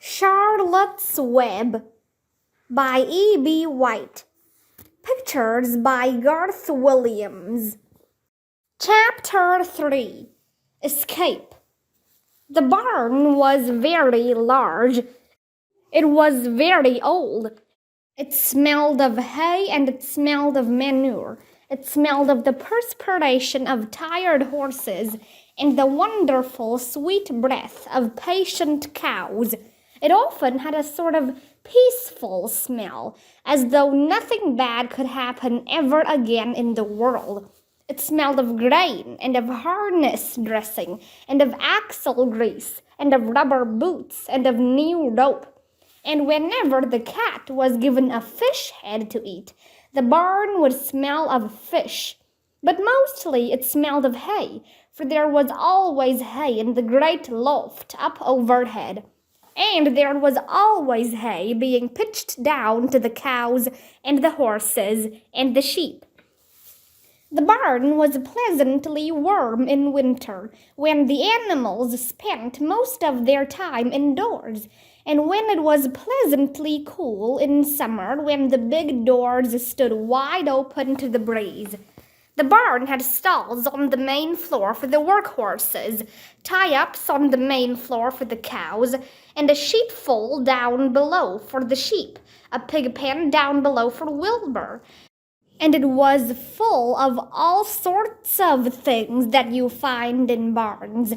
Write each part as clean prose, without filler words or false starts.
Charlotte's Web by E.B. White. Pictures by Garth Williams. Chapter 3. Escape. The barn was very large. It was very old. It smelled of hay and it smelled of manure. It smelled of the perspiration of tired horses and the wonderful sweet breath of patient cows. It often had a sort of peaceful smell, as though nothing bad could happen ever again in the world. It smelled of grain, and of harness dressing, and of axle grease, and of rubber boots, and of new rope. And whenever the cat was given a fish head to eat, the barn would smell of fish. But mostly it smelled of hay, for there was always hay in the great loft up overhead. And there was always hay being pitched down to the cows and the horses and the sheep. The barn was pleasantly warm in winter, when the animals spent most of their time indoors, and when it was pleasantly cool in summer, when the big doors stood wide open to the breeze. The barn had stalls on the main floor for the workhorses, tie-ups on the main floor for the cows, and a sheepfold down below for the sheep, a pig pen down below for Wilbur. And it was full of all sorts of things that you find in barns.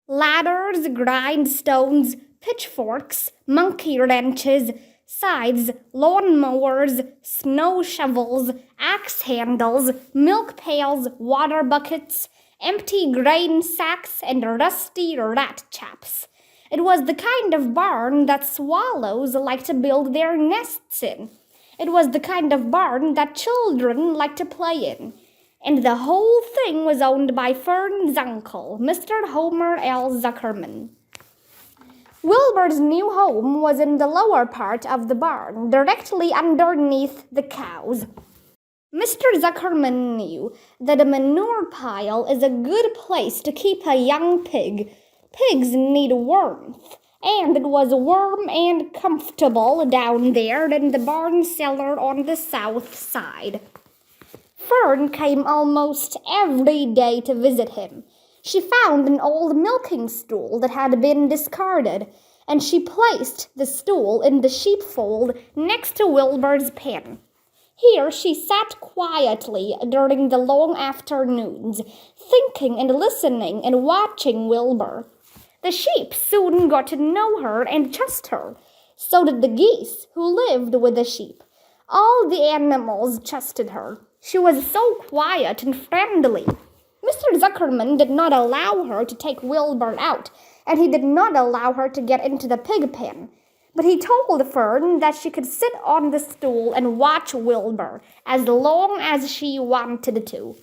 Ladders, grindstones, pitchforks, monkey wrenches, scythes, lawn mowers, snow shovels, axe handles, milk pails, water buckets, empty grain sacks, and rusty rat traps. It was the kind of barn that swallows like to build their nests in. It was the kind of barn that children like to play in. And the whole thing was owned by Fern's uncle, Mr. Homer L. Zuckerman. Wilbur's new home was in the lower part of the barn, directly underneath the cows. Mr. Zuckerman knew that a manure pile is a good place to keep a young pig. Pigs need warmth, and it was warm and comfortable down there in the barn cellar on the south side. Fern came almost every day to visit him. She found an old milking stool that had been discarded, and she placed the stool in the sheepfold next to Wilbur's pen. Here she sat quietly during the long afternoons, thinking and listening and watching Wilbur. The sheep soon got to know her and trust her. So did the geese, who lived with the sheep. All the animals trusted her. She was so quiet and friendly. Mr. Zuckerman did not allow her to take Wilbur out, and he did not allow her to get into the pig pen. But he told Fern that she could sit on the stool and watch Wilbur as long as she wanted to.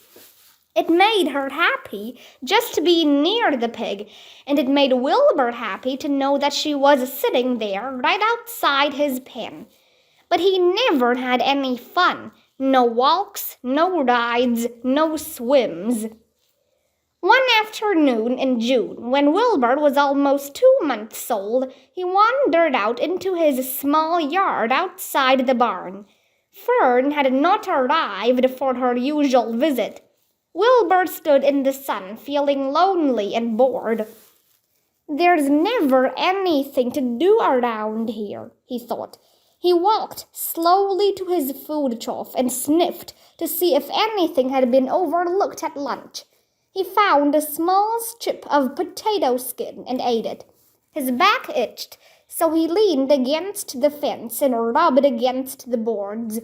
It made her happy just to be near the pig, and it made Wilbur happy to know that she was sitting there right outside his pen. But he never had any fun. No walks, no rides, no swims. One afternoon in June, when Wilbur was almost 2 months old, he wandered out into his small yard outside the barn. Fern had not arrived for her usual visit. Wilbur stood in the sun, feeling lonely and bored. "There's never anything to do around here," he thought. He walked slowly to his food trough and sniffed to see if anything had been overlooked at lunch. He found a small strip of potato skin and ate it. His back itched, so he leaned against the fence and rubbed against the boards.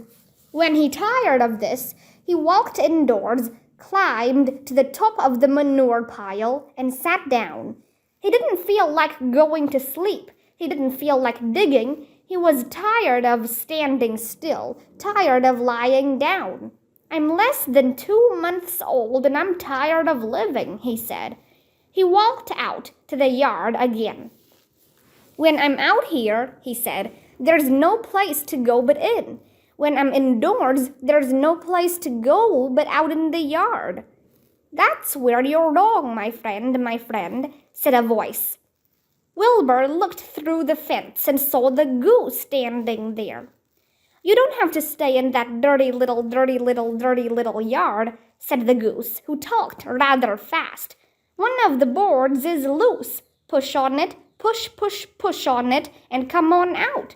When he tired of this, he walked indoors, climbed to the top of the manure pile, and sat down. He didn't feel like going to sleep. He didn't feel like digging. He was tired of standing still, tired of lying down. "I'm less than 2 months old and I'm tired of living," he said. He walked out to the yard again. "When I'm out here," he said, "there's no place to go but in. When I'm indoors, there's no place to go but out in the yard." "That's where you're wrong, my friend," said a voice. Wilbur looked through the fence and saw the goose standing there. "You don't have to stay in that dirty little yard," said the goose, who talked rather fast. "One of the boards is loose. Push on it, push on it, and come on out."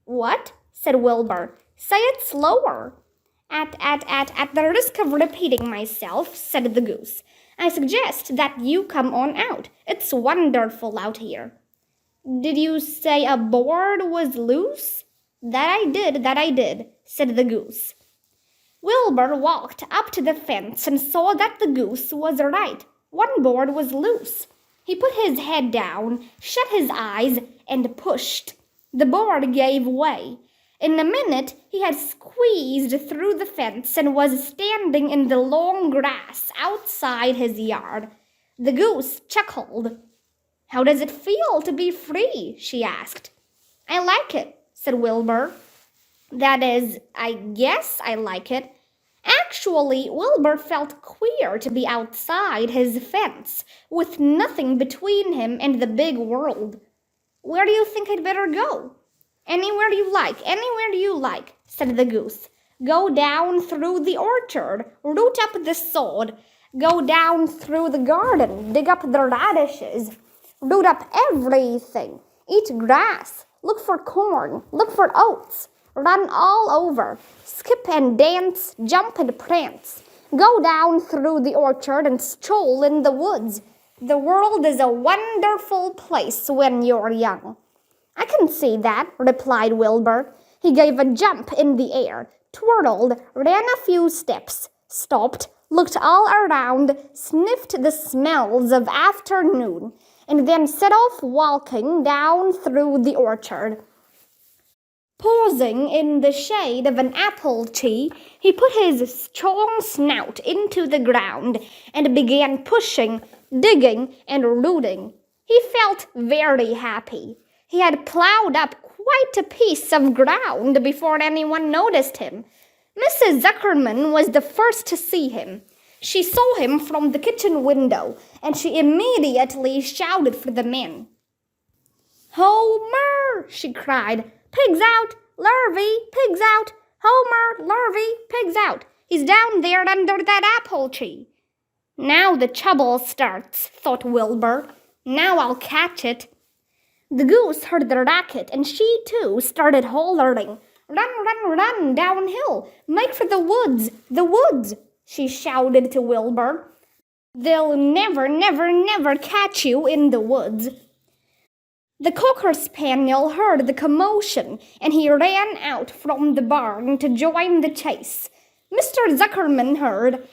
"What?" said Wilbur. "Say it slower." At the risk of repeating myself," said the goose, "I suggest that you come on out. It's wonderful out here." "Did you say a board was loose?" That I did," said the goose. Wilbur walked up to the fence and saw that the goose was right. One board was loose. He put his head down, shut his eyes, and pushed. The board gave way. In a minute, he had squeezed through the fence and was standing in the long grass outside his yard. The goose chuckled. "How does it feel to be free?" she asked. "I like it," said Wilbur. "That is, I guess I like it." Actually, Wilbur felt queer to be outside his fence, with nothing between him and the big world. "Where do you think I'd better go?" Anywhere you like," said the goose. "Go down through the orchard, root up the sod. Go down through the garden, dig up the radishes. Root up everything. Eat grass. Look for corn. Look for oats. Run all over. Skip and dance, jump and prance. Go down through the orchard and stroll in the woods. The world is a wonderful place when you're young." "I can see that," replied Wilbur. He gave a jump in the air, twirled, ran a few steps, stopped, looked all around, sniffed the smells of afternoon, and then set off walking down through the orchard. Pausing in the shade of an apple tree, he put his strong snout into the ground and began pushing, digging, and rooting. He felt very happy. He had plowed up quite a piece of ground before anyone noticed him. Mrs. Zuckerman was the first to see him. She saw him from the kitchen window, and she immediately shouted for the men. "Homer!" she cried. "Pigs out! Larvae! Pigs out! Homer! Larvae! Pigs out! He's down there under that apple tree." "Now the trouble starts," thought Wilbur. "Now I'll catch it." The goose heard the racket, and she too started hollering. Run, downhill! Make for the woods, she shouted to Wilbur. "They'll never catch you in the woods." The cocker spaniel heard the commotion, and he ran out from the barn to join the chase. Mr. Zuckerman heard,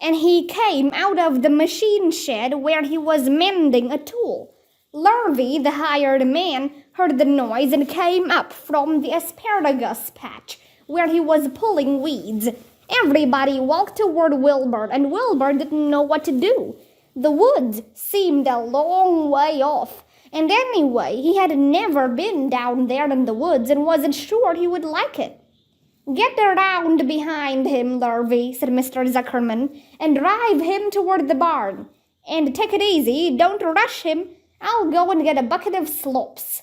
and he came out of the machine shed where he was mending a tool. Larvae, the hired man, heard the noise and came up from the asparagus patch where he was pulling weeds. Everybody walked toward Wilbur, and Wilbur didn't know what to do. The woods seemed a long way off, and anyway, he had never been down there in the woods and wasn't sure he would like it. "Get around behind him, Larvae," said Mr. Zuckerman, "and drive him toward the barn. And take it easy, don't rush him. I'll go and get a bucket of slops."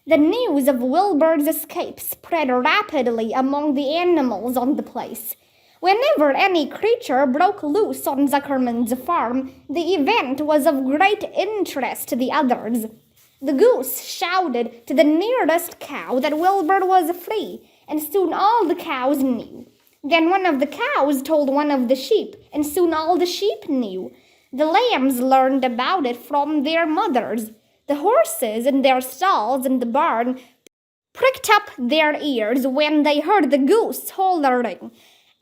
The news of Wilbur's escape spread rapidly among the animals on the place. Whenever any creature broke loose on Zuckerman's farm, the event was of great interest to the others. The goose shouted to the nearest cow that Wilbur was free, and soon all the cows knew. Then one of the cows told one of the sheep, and soon all the sheep knew. The lambs learned about it from their mothers. The horses in their stalls in the barn pricked up their ears when they heard the goose hollering,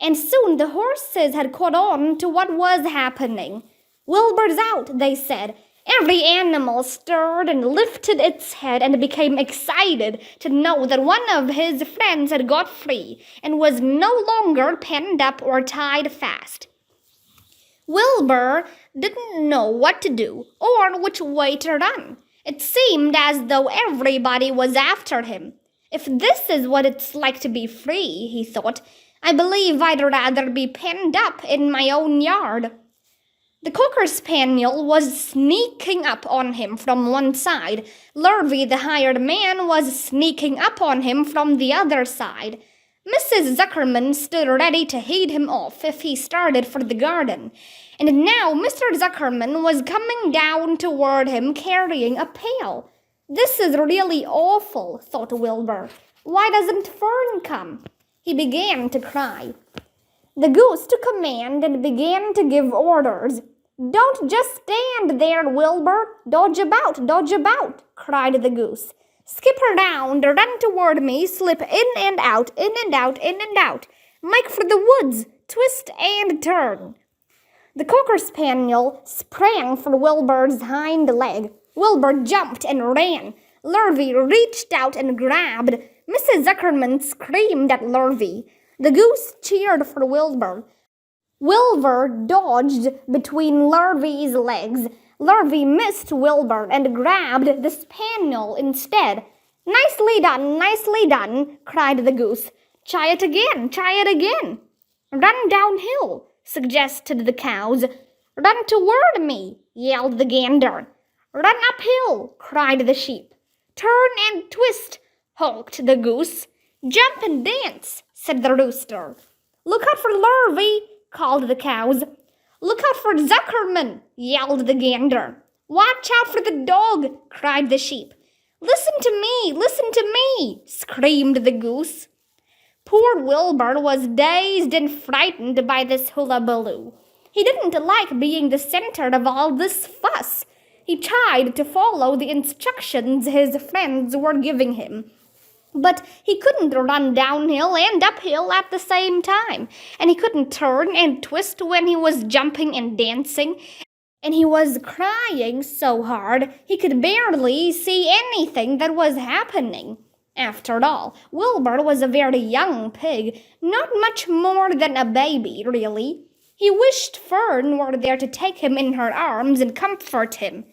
and soon the horses had caught on to what was happening. "Wilbur's out," they said. Every animal stirred and lifted its head and became excited to know that one of his friends had got free and was no longer penned up or tied fast. Wilbur didn't know what to do or which way to run. It seemed as though everybody was after him. "If this is what it's like to be free," he thought, "I believe I'd rather be penned up in my own yard." The Cocker Spaniel was sneaking up on him from one side. Lurvy, the hired man, was sneaking up on him from the other side. Mrs. Zuckerman stood ready to head him off if he started for the garden. And now Mr. Zuckerman was coming down toward him carrying a pail. This is really awful, thought Wilbur. Why doesn't Fern come? He began to cry. The goose took command and began to give orders. Don't just stand there, Wilbur. Dodge about, cried the goose. Skip around, run toward me, slip in and out, in and out, in and out. Make for the woods, twist and turn. The Cocker Spaniel sprang for Wilbur's hind leg. Wilbur jumped and ran. Lurvy reached out and grabbed. Mrs. Zuckerman screamed at Lurvy. The goose cheered for Wilbur. Wilbur dodged between Lurvy's legs. Lurvy missed Wilbur and grabbed the spaniel instead. Nicely done, cried the goose. Try it again. Run downhill, suggested the cows. Run toward me, yelled the gander. Run uphill, cried the sheep. Turn and twist, honked the goose. Jump and dance, said the rooster. Look out for Lurvy, called the cows. Look out for Zuckerman, yelled the gander. Watch out for the dog, cried the sheep. Listen to me, screamed the goose. Poor Wilbur was dazed and frightened by this hullabaloo. He didn't like being the center of all this fuss. He tried to follow the instructions his friends were giving him. But he couldn't run downhill and uphill at the same time, and he couldn't turn and twist when he was jumping and dancing, and he was crying so hard he could barely see anything that was happening. After all, Wilbur was a very young pig, not much more than a baby, really. He wished Fern were there to take him in her arms and comfort him.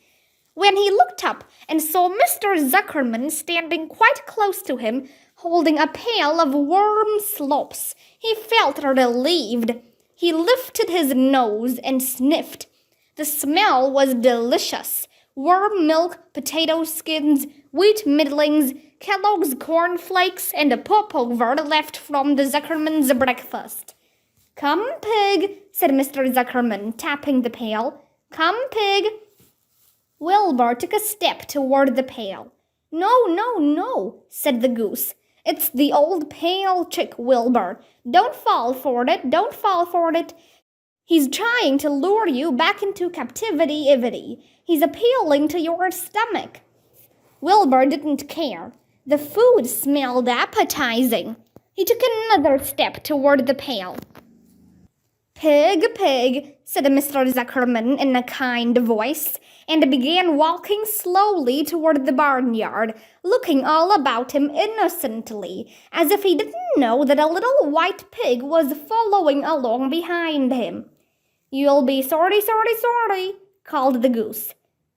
When he looked up and saw Mr. Zuckerman standing quite close to him, holding a pail of warm slops, he felt relieved. He lifted his nose and sniffed. The smell was delicious. Warm milk, potato skins, wheat middlings, Kellogg's corn flakes, and a popover left from the Zuckerman's breakfast. Come, pig, said Mr. Zuckerman, tapping the pail. Come, pig. Wilbur took a step toward the pail. No, said the goose. It's the old pail trick, Wilbur. Don't fall for it. He's trying to lure you back into captivity. He's appealing to your stomach. Wilbur didn't care. The food smelled appetizing. He took another step toward the pail. Pig, said Mr. Zuckerman in a kind voice, and began walking slowly toward the barnyard, looking all about him innocently, as if he didn't know that a little white pig was following along behind him. You'll be sorry, called the goose.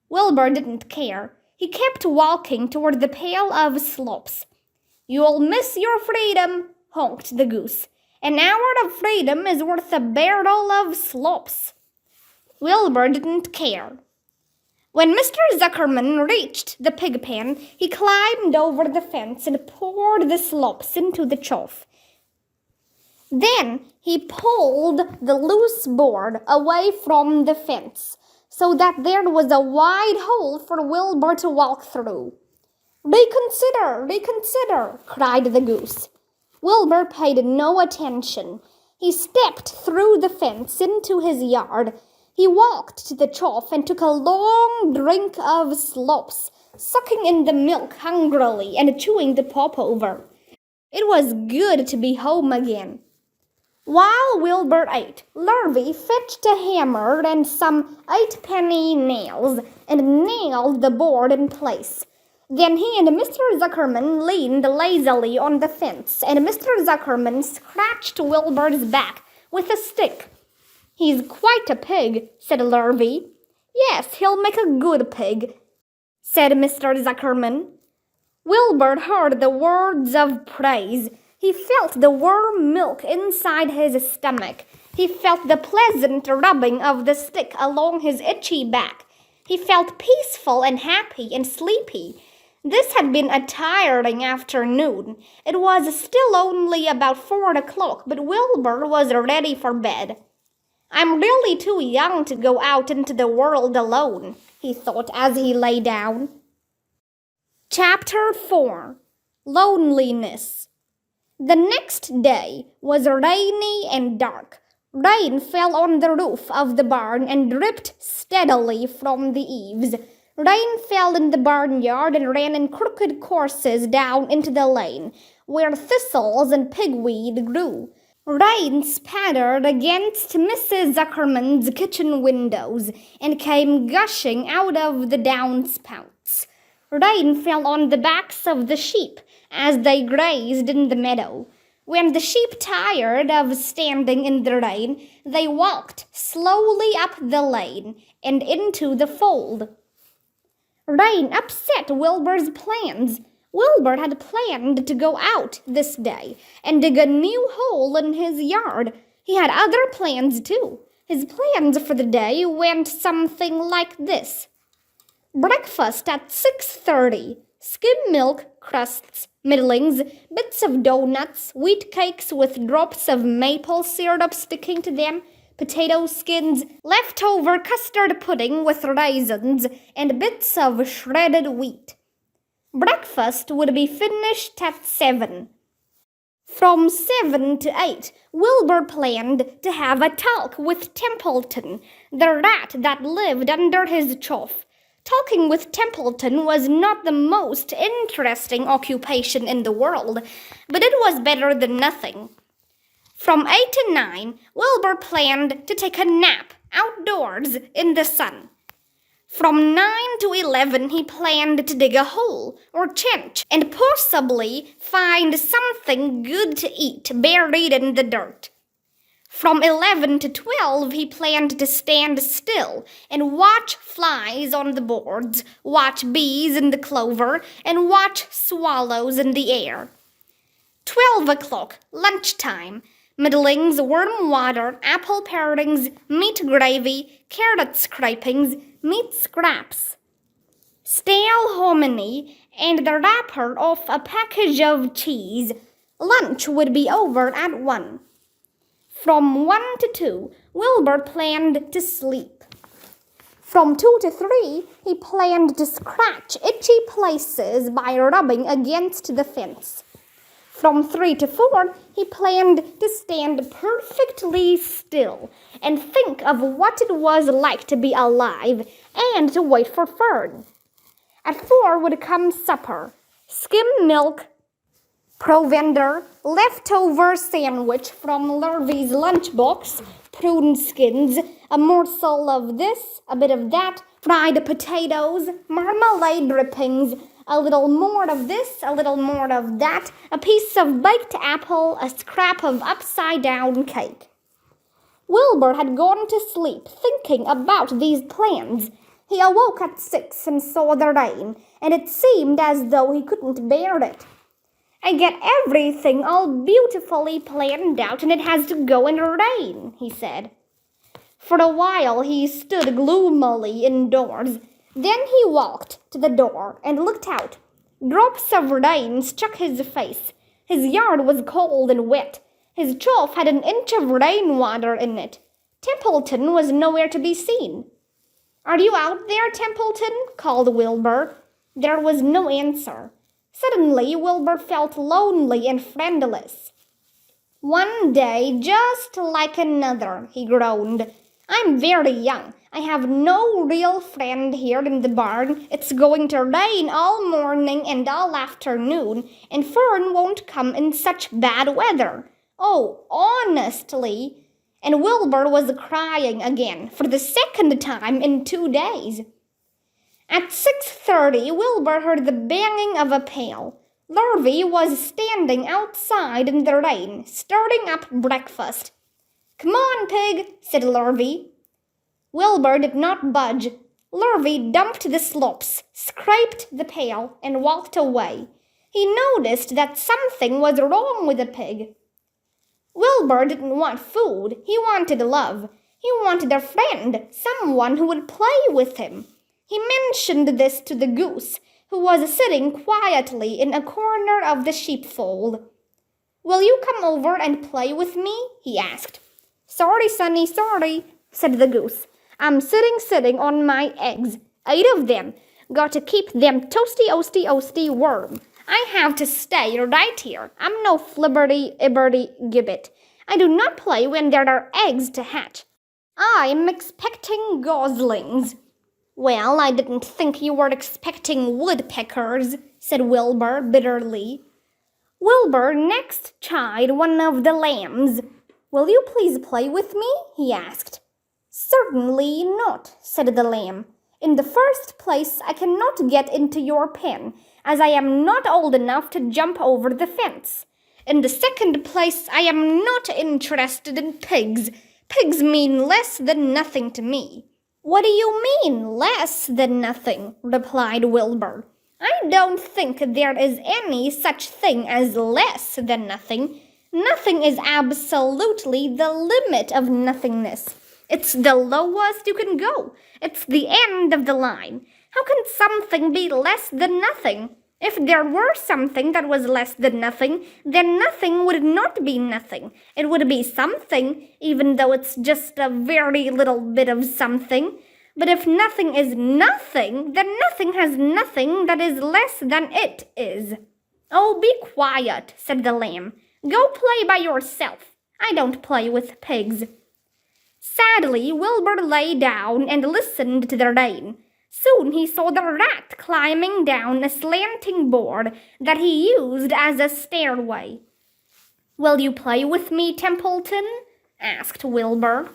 Wilbur didn't care. He kept walking toward the pail of slops. You'll miss your freedom, honked the goose. An hour of freedom is worth a barrel of slops. Wilbur didn't care. When Mr. Zuckerman reached the pig pen, he climbed over the fence and poured the slops into the trough. Then he pulled the loose board away from the fence so that there was a wide hole for Wilbur to walk through. Reconsider, cried the goose. Wilbur paid no attention. He stepped through the fence into his yard. He walked to the trough and took a long drink of slops, sucking in the milk hungrily and chewing the popover. It was good to be home again. While Wilbur ate, Lurvy fetched a hammer and some 8-penny nails and nailed the board in place. Then he and Mr. Zuckerman leaned lazily on the fence, and Mr. Zuckerman scratched Wilbur's back with a stick. He's quite a pig, said Lurvy. Yes, he'll make a good pig, said Mr. Zuckerman. Wilbur heard the words of praise. He felt the warm milk inside his stomach, He felt the pleasant rubbing of the stick along his itchy back. He felt peaceful and happy and sleepy. This had been a tiring afternoon. It was still only about 4 o'clock, but Wilbur was ready for bed. I'm really too young to go out into the world alone, he thought as he lay down. Chapter 4. Loneliness. The next day was rainy and dark. Rain fell on the roof of the barn and dripped steadily from the eaves. Rain fell in the barnyard and ran in crooked courses down into the lane, where thistles and pigweed grew. Rain spattered against Mrs. Zuckerman's kitchen windows and came gushing out of the downspouts. Rain fell on the backs of the sheep as they grazed in the meadow. When the sheep tired of standing in the rain, they walked slowly up the lane and into the fold. Rain upset Wilbur's plans. Wilbur had planned to go out this day and dig a new hole in his yard. He had other plans too. His plans for the day went something like this. Breakfast at 6:30. Skim milk, crusts, middlings, bits of doughnuts, wheat cakes with drops of maple syrup sticking to them, potato skins, leftover custard pudding with raisins, and bits of shredded wheat. Breakfast would be finished at 7. From 7 to 8, Wilbur planned to have a talk with Templeton, the rat that lived under his trough. Talking with Templeton was not the most interesting occupation in the world, but it was better than nothing. From 8 to 9, Wilbur planned to take a nap outdoors in the sun. From 9 to 11, he planned to dig a hole or trench and possibly find something good to eat buried in the dirt. From 11 to 12, he planned to stand still and watch flies on the boards, watch bees in the clover, and watch swallows in the air. 12 o'clock, lunchtime. Middlings, worm water, apple parings, meat gravy, carrot scrapings, meat scraps, stale hominy, and the wrapper of a package of cheese. Lunch would be over at 1. From 1 to 2, Wilbur planned to sleep. From 2 to 3, he planned to scratch itchy places by rubbing against the fence. From 3 to 4, he planned to stand perfectly still and think of what it was like to be alive and to wait for Fern. At 4 would come supper, skim milk, provender, leftover sandwich from Lurvy's lunchbox, prune skins, a morsel of this, a bit of that, fried potatoes, marmalade drippings, a little more of this, a little more of that, a piece of baked apple, a scrap of upside-down cake. Wilbur had gone to sleep thinking about these plans. He awoke at 6 and saw the rain, and it seemed as though he couldn't bear it. I get everything all beautifully planned out, and it has to go in rain, he said. For a while he stood gloomily indoors. Then he walked to the door and looked out. Drops of rain struck his face. His yard was cold and wet. His trough had an inch of rainwater in it. Templeton was nowhere to be seen. "Are you out there, Templeton?" called Wilbur. There was no answer. Suddenly, Wilbur felt lonely and friendless. "One day just like another," he groaned. "I'm very young. I have no real friend here in the barn. It's going to rain all morning and all afternoon, and Fern won't come in such bad weather. Oh, honestly." And Wilbur was crying again for the second time in 2 days. At 6:30, Wilbur heard the banging of a pail. Lurvy was standing outside in the rain, stirring up breakfast. "Come on, pig," said Lurvy. Wilbur did not budge. Lurvy dumped the slops, scraped the pail, and walked away. He noticed that something was wrong with the pig. Wilbur didn't want food, he wanted love. He wanted a friend, someone who would play with him. He mentioned this to the goose, who was sitting quietly in a corner of the sheepfold. "Will you come over and play with me?" he asked. "Sorry, Sonny, sorry," said the goose. "I'm sitting on my eggs. 8 of them. Got to keep them toasty warm. I have to stay right here. I'm no flibberty-ibberty-gibbet. I do not play when there are eggs to hatch. I'm expecting goslings." "Well, I didn't think you were expecting woodpeckers," said Wilbur bitterly. Wilbur next chid one of the lambs. "Will you please play with me?" he asked. "Certainly not," said the lamb. "In the first place, I cannot get into your pen, as I am not old enough to jump over the fence. In the second place, I am not interested in pigs. Pigs mean less than nothing to me." "What do you mean, less than nothing?" replied Wilbur. "I don't think there is any such thing as less than nothing. Nothing is absolutely the limit of nothingness. It's the lowest you can go. It's the end of the line. How can something be less than nothing? If there were something that was less than nothing, then nothing would not be nothing. It would be something, even though it's just a very little bit of something. But if nothing is nothing, then nothing has nothing that is less than it is." "Oh, be quiet," said the lamb. "Go play by yourself. I don't play with pigs." Sadly, Wilbur lay down and listened to the rain. Soon he saw the rat climbing down a slanting board that he used as a stairway. "Will you play with me, Templeton?" asked Wilbur.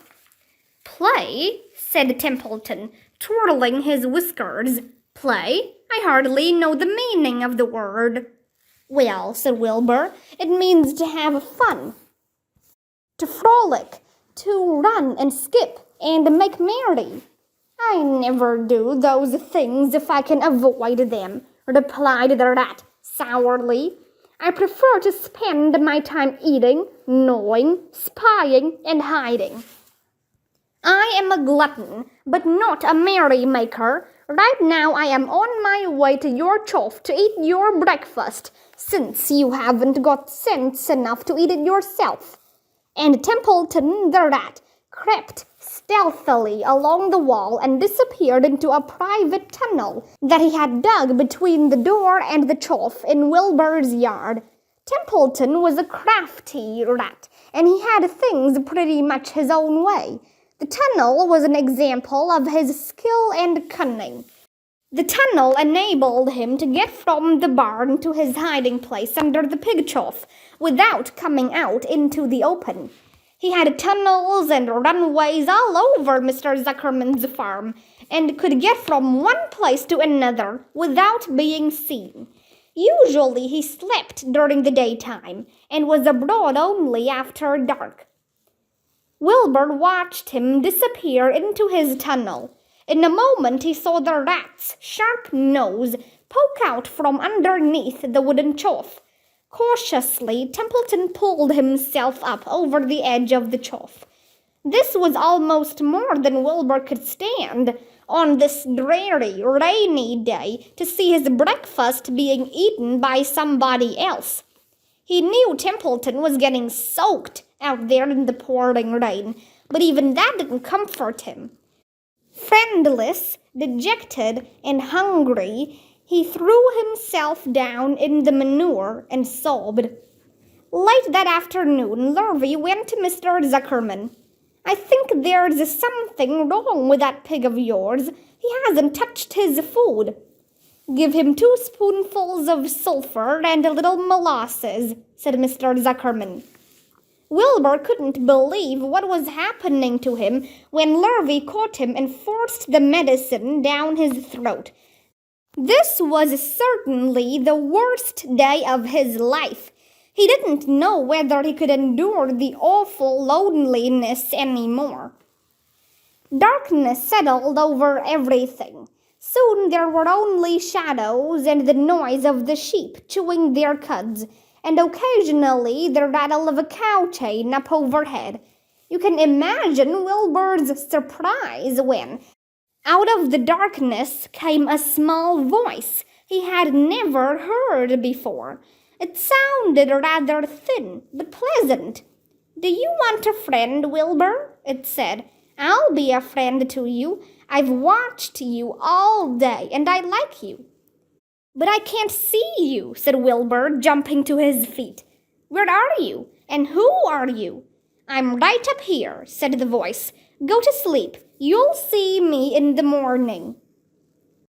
"Play?" said Templeton, twirling his whiskers. "Play? I hardly know the meaning of the word." "Well," said Wilbur, "it means to have fun, to frolic, to run and skip, and make merry." "I never do those things if I can avoid them," replied the rat sourly. "I prefer to spend my time eating, gnawing, spying, and hiding. I am a glutton, but not a merry-maker. Right now I am on my way to your trough to eat your breakfast, since you haven't got sense enough to eat it yourself." And Templeton the rat crept stealthily along the wall and disappeared into a private tunnel that he had dug between the door and the trough in Wilbur's yard. Templeton was a crafty rat, and he had things pretty much his own way. The tunnel was an example of his skill and cunning. The tunnel enabled him to get from the barn to his hiding place under the pig trough without coming out into the open. He had tunnels and runways all over Mr. Zuckerman's farm, and could get from one place to another without being seen. Usually he slept during the daytime, and was abroad only after dark. Wilbur watched him disappear into his tunnel. In a moment he saw the rat's sharp nose poke out from underneath the wooden trough. Cautiously, Templeton pulled himself up over the edge of the trough. This was almost more than Wilbur could stand on this dreary, rainy day, to see his breakfast being eaten by somebody else. He knew Templeton was getting soaked out there in the pouring rain, but even that didn't comfort him. Friendless, dejected, and hungry, he threw himself down in the manure and sobbed. Late that afternoon, Lurvy went to Mr. Zuckerman. "I think there's something wrong with that pig of yours. He hasn't touched his food." "Give him 2 spoonfuls of sulphur and a little molasses," said Mr. Zuckerman. Wilbur couldn't believe what was happening to him when Lurvy caught him and forced the medicine down his throat. This was certainly the worst day of his life. He didn't know whether he could endure the awful loneliness anymore. Darkness settled over everything. Soon there were only shadows and the noise of the sheep chewing their cuds, and occasionally the rattle of a cow chain up overhead. You can imagine Wilbur's surprise when, out of the darkness, came a small voice he had never heard before. It sounded rather thin, but pleasant. "Do you want a friend, Wilbur?" it said. "I'll be a friend to you. I've watched you all day, and I like you." "But I can't see you," said Wilbur, jumping to his feet. "Where are you? And who are you?" "I'm right up here," said the voice. "Go to sleep. You'll see me in the morning."